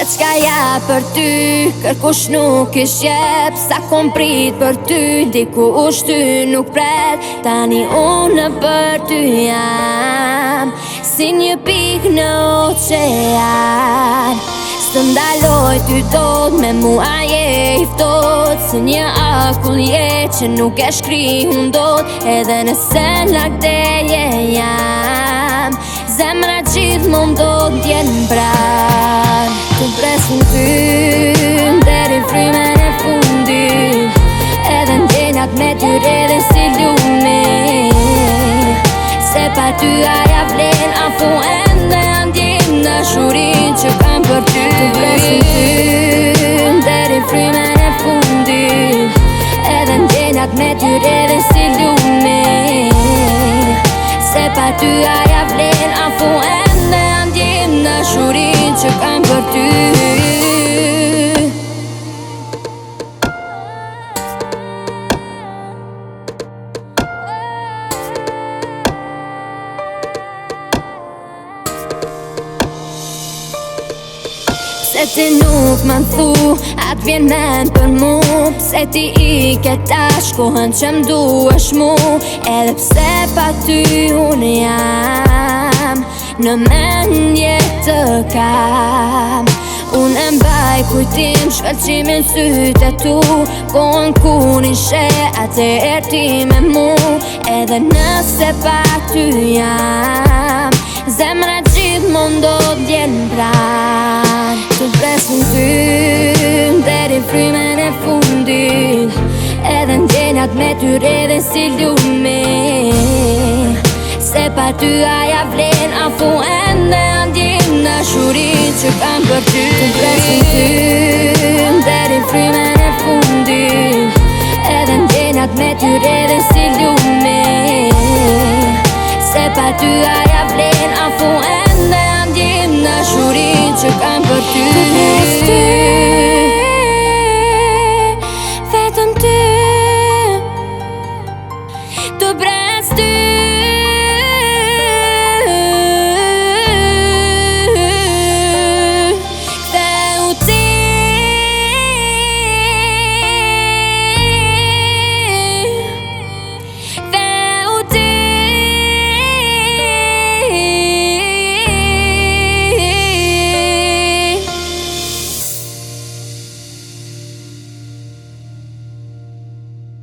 Se qka ja për ty, kërkush nuk ish jep. Sa kom prit për ty, dikush ty nuk pret. Tani unë për ty jam si një pik në oqean. Së ndaloj ty dot, me mua je i ftot. Se një akull je që nuk e shkrihu ndot. Edhe nëse lagdeje jam, zemra gjithmonë do t'jen pran. Të presin ty deri frymen e fundit. Edhe ndjenjat me tyre dhe si lumi. Se pa ty aja vlen afu ende ndjen dashurin që kam për ty. Të presin ty deri frymen e fundit. Edhe ndjenjat me tyre dhe si lumi. Se pa ty aja vlen afu ende ndjen dashurin që kam për ty. Se ti nuk më thu, atë vjen men për mu. Pse ti i ke tash kohën që m'duesh mu. Edhe pse pa ty unë jam në mendje të kam. Unë e mbaj kujtim shkëllqimin sytë e tu. Kohën ku nishe atëherë ti me mu. Edhe nëse pa ty jam, zemra gjithmonë do t'jen pran. Të presin ty deri frymen e fundit. Edhe ndjenjat me tyre dhe si lumi. Se pa ty aja vlen afu ende ndjen dashurin që kam për ty. Të presin ty deri frymen e fundit. Edhe ndjenjat me tyre dhe si lumi. Se pa ty aja vlen afu ende ndjen dashurin që kam për ty.